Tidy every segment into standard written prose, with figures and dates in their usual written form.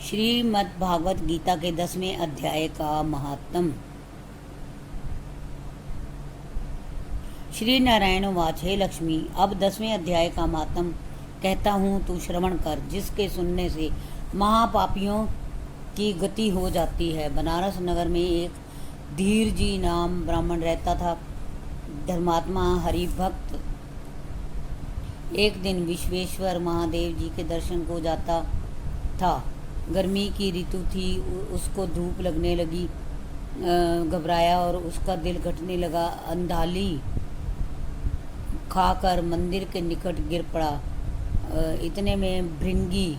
श्रीमद् भागवत गीता के 10वें अध्याय का महात्म। श्री नारायण वाच। हे लक्ष्मी, अब 10वें अध्याय का महात्म कहता हूँ, तू श्रवण कर, जिसके सुनने से महापापियों की गति हो जाती है। बनारस नगर में एक धीर जी नाम ब्राह्मण रहता था। धर्मात्मा हरिभक्त एक दिन विश्वेश्वर महादेव जी के दर्शन को जाता था। गर्मी की ऋतु थी, उसको धूप लगने लगी, घबराया और उसका दिल घटने लगा। अंधाली खाकर मंदिर के निकट गिर पड़ा। इतने में भृंगी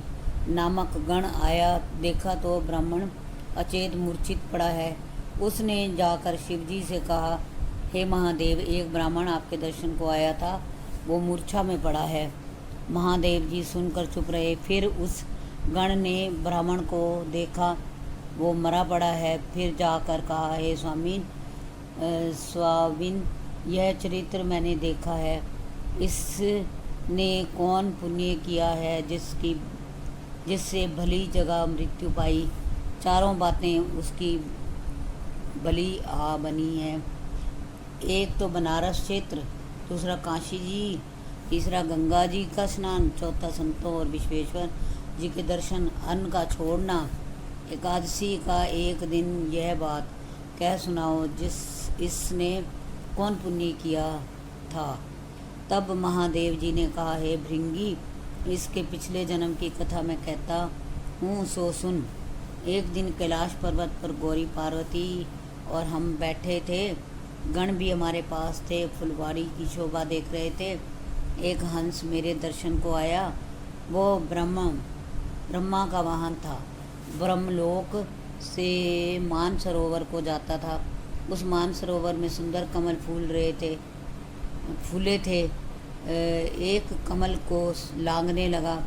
नामक गण आया। देखा तो ब्राह्मण अचेत मूर्छित पड़ा है। उसने जाकर शिवजी से कहा, हे महादेव, एक ब्राह्मण आपके दर्शन को आया था, वो मूर्छा में पड़ा है। महादेव जी सुनकर चुप रहे। फिर उस गण ने ब्राह्मण को देखा, वो मरा पड़ा है। फिर जाकर कहा, हे स्वामिन, यह चरित्र मैंने देखा है। इसने कौन पुण्य किया है जिससे भली जगह मृत्यु पाई। चारों बातें उसकी भली बनी हैं। एक तो बनारस क्षेत्र, दूसरा काशी जी, तीसरा गंगा जी का स्नान, चौथा संतों और विश्वेश्वर जी के दर्शन, अन्न का छोड़ना, एकादशी का एक दिन। यह बात कह सुनाओ, इसने कौन पुण्य किया था। तब महादेव जी ने कहा, हे भृंगी, इसके पिछले जन्म की कथा मैं कहता हूँ, सो सुन। एक दिन कैलाश पर्वत पर गौरी पार्वती और हम बैठे थे। गण भी हमारे पास थे, फुलवाड़ी की शोभा देख रहे थे। एक हंस मेरे दर्शन को आया। वो ब्रह्मा का वाहन था। ब्रह्मलोक से मानसरोवर को जाता था। उस मानसरोवर में सुंदर कमल फूले थे। एक कमल को लांघने लगा,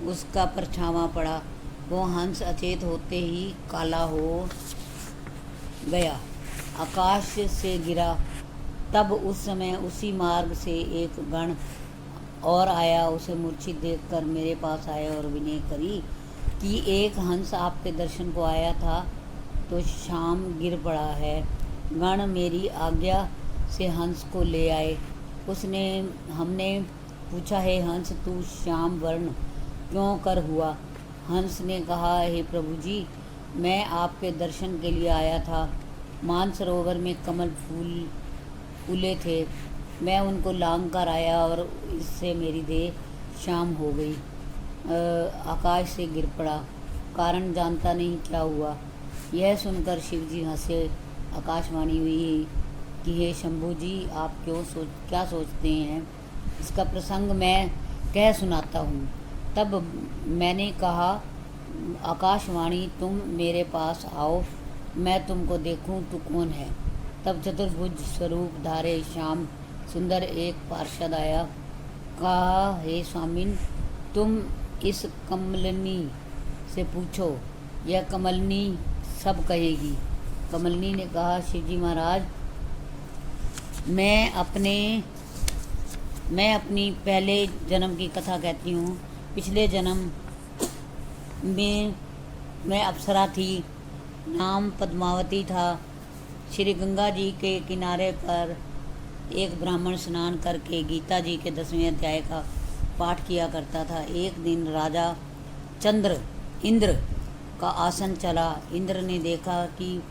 उसका परछावा पड़ा। वो हंस अचेत होते ही काला हो गया, आकाश से गिरा। तब उस समय उसी मार्ग से एक गण और आया। उसे मूर्छित देखकर मेरे पास आया और विनय करी कि एक हंस आपके दर्शन को आया था, तो शाम गिर पड़ा है। गण मेरी आज्ञा से हंस को ले आए। हमने पूछा, हे हंस, तू श्याम वर्ण क्यों कर हुआ। हंस ने कहा, हे प्रभु जी, मैं आपके दर्शन के लिए आया था। मानसरोवर में कमल फूले थे, मैं उनको लांघ कर आया और इससे मेरी देह शाम हो गई। आकाश से गिर पड़ा, कारण जानता नहीं क्या हुआ। यह सुनकर शिवजी हंसे। आकाशवाणी हुई कि हे शंभू जी, आप क्या सोचते हैं। इसका प्रसंग मैं कह सुनाता हूँ। तब मैंने कहा, आकाशवाणी, तुम मेरे पास आओ, मैं तुमको देखूं तू कौन है। तब चतुर्भुज स्वरूप धारे श्याम सुंदर एक पार्षद आया। कहा, हे स्वामिन, तुम इस कमलनी से पूछो, यह कमलनी सब कहेगी। कमलनी ने कहा, शिवजी महाराज, मैं अपनी पहले जन्म की कथा कहती हूँ। पिछले जन्म में मैं अप्सरा थी, नाम पद्मावती था। श्री गंगा जी के किनारे पर एक ब्राह्मण स्नान करके गीता जी के 10वें अध्याय का पाठ किया करता था। एक दिन राजा इंद्र का आसन चला। इंद्र ने देखा कि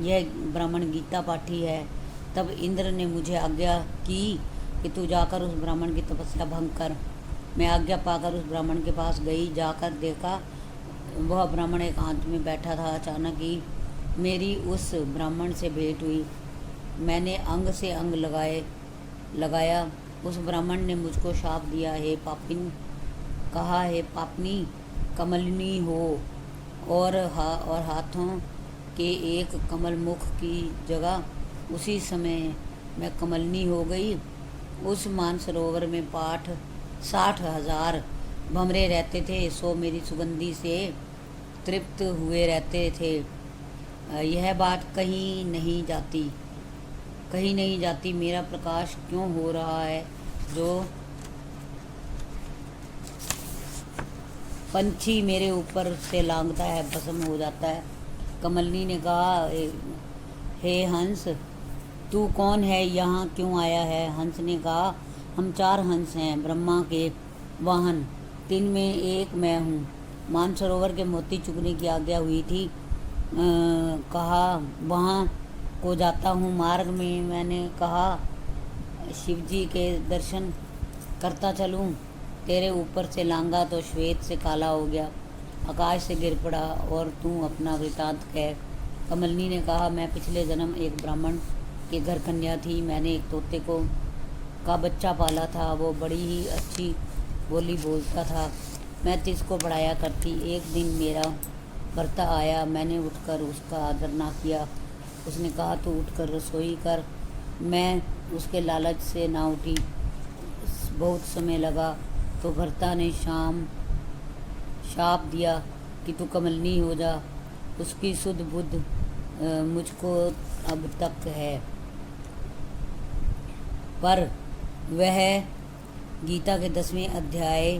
यह ब्राह्मण गीता पाठी है। तब इंद्र ने मुझे आज्ञा की कि तू जाकर उस ब्राह्मण की तपस्या भंग कर। मैं आज्ञा पाकर उस ब्राह्मण के पास गई। जाकर देखा, वह ब्राह्मण एकांत में बैठा था। अचानक ही मेरी उस ब्राह्मण से भेंट हुई। मैंने अंग से अंग लगाया। उस ब्राह्मण ने मुझको शाप दिया, हे पापिन, कहा, हे पापनी, कमलनी हो। और हाथों के एक कमल मुख की जगह उसी समय मैं कमलनी हो गई। उस मानसरोवर में 60,000 भंवरे रहते थे, सो मेरी सुगंधी से तृप्त हुए रहते थे। यह बात कहीं नहीं जाती। मेरा प्रकाश क्यों हो रहा है, जो पंछी मेरे ऊपर से लांघता है, भस्म हो जाता है। कमलिनी ने कहा, हे हंस, तू कौन है, यहाँ क्यों आया है? हंस ने कहा, हम 4 हंस हैं, ब्रह्मा के वाहन, 3 में एक मैं हूँ। मानसरोवर के मोती चुगने की आज्ञा हुई थी। कहा वहाँ को जाता हूँ। मार्ग में मैंने कहा शिवजी के दर्शन करता चलूँ। तेरे ऊपर से लांगा तो श्वेत से काला हो गया, आकाश से गिर पड़ा, और तू अपना वृतांत कह। कमलिनी ने कहा, मैं पिछले जन्म एक ब्राह्मण के घर कन्या थी। मैंने एक तोते का बच्चा पाला था। वो बड़ी ही अच्छी बोली बोलता था। मैं तिसको पढ़ाया करती। एक दिन मेरा भर्ता आया। मैंने उठकर उसका आदर ना किया। उसने कहा, तू उठकर रसोई कर। मैं उसके लालच से ना उठी। बहुत समय लगा तो भर्ता ने शाप दिया कि तू कमलिनी हो जा। उसकी शुद्ध बुद्ध मुझको अब तक है, पर वह गीता के 10वें अध्याय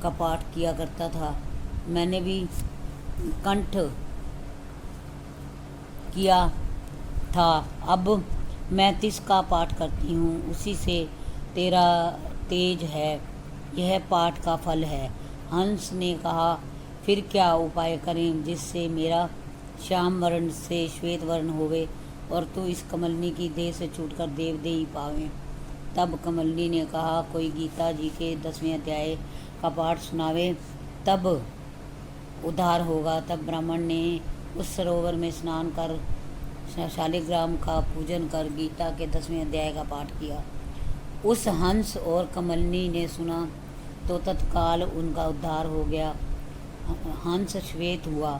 का पाठ किया करता था। मैंने भी कंठ किया था। अब मैं 30 का पाठ करती हूँ, उसी से तेरा तेज है। यह पाठ का फल है। हंस ने कहा, फिर क्या उपाय करें जिससे मेरा श्याम वर्ण से श्वेत वर्ण होवे और तू इस कमलिनी की देह से छूटकर देवदेही पावें। तब कमलिनी ने कहा, कोई गीता जी के 10वें अध्याय का पाठ सुनावे, तब उद्धार होगा। तब ब्राह्मण ने उस सरोवर में स्नान कर शालिग्राम का पूजन कर गीता के 10वें अध्याय का पाठ किया। उस हंस और कमलिनी ने सुना तो तत्काल उनका उद्धार हो गया। हंस श्वेत हुआ,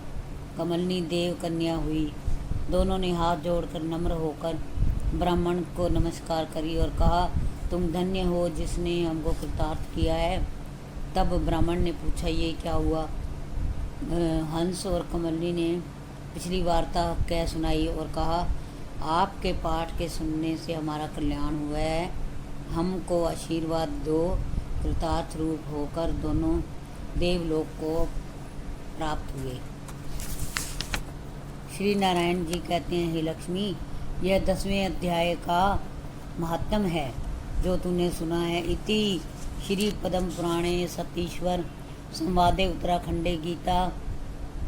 कमलिनी देव कन्या हुई। दोनों ने हाथ जोड़कर नम्र होकर ब्राह्मण को नमस्कार करी और कहा, तुम धन्य हो जिसने हमको कृतार्थ किया है। तब ब्राह्मण ने पूछा, ये क्या हुआ? हंस और कमलिनी ने पिछली वार्ता कह सुनाई और कहा, आपके पाठ के सुनने से हमारा कल्याण हुआ है। हमको आशीर्वाद दो। कृतार्थ रूप होकर दोनों देवलोक को प्राप्त हुए। श्री नारायण जी कहते हैं, हे लक्ष्मी, यह 10वें अध्याय का महात्म है जो तूने सुना है। इति श्री पद्म पुराणे सतीश्वर संवादे उत्तराखंडे गीता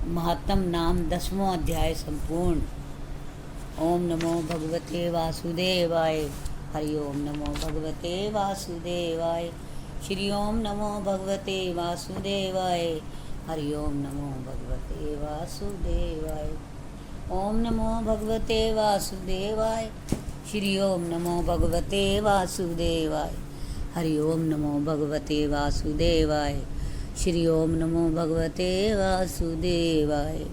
महात्म नाम 10वां अध्याय संपूर्ण। ओम नमो भगवते वासुदेवाय। हरि ओम नमो भगवते वासुदेवाय। श्री ओम नमो भगवते वासुदेवाय। हरि ओम नमो भगवते वासुदेवाय। ओम नमो भगवते वासुदेवाय। श्री ओम नमो भगवते वासुदेवाय। हरि ओम नमो भगवते वासुदेवाय। श्री ओम नमो भगवते वासुदेवाय।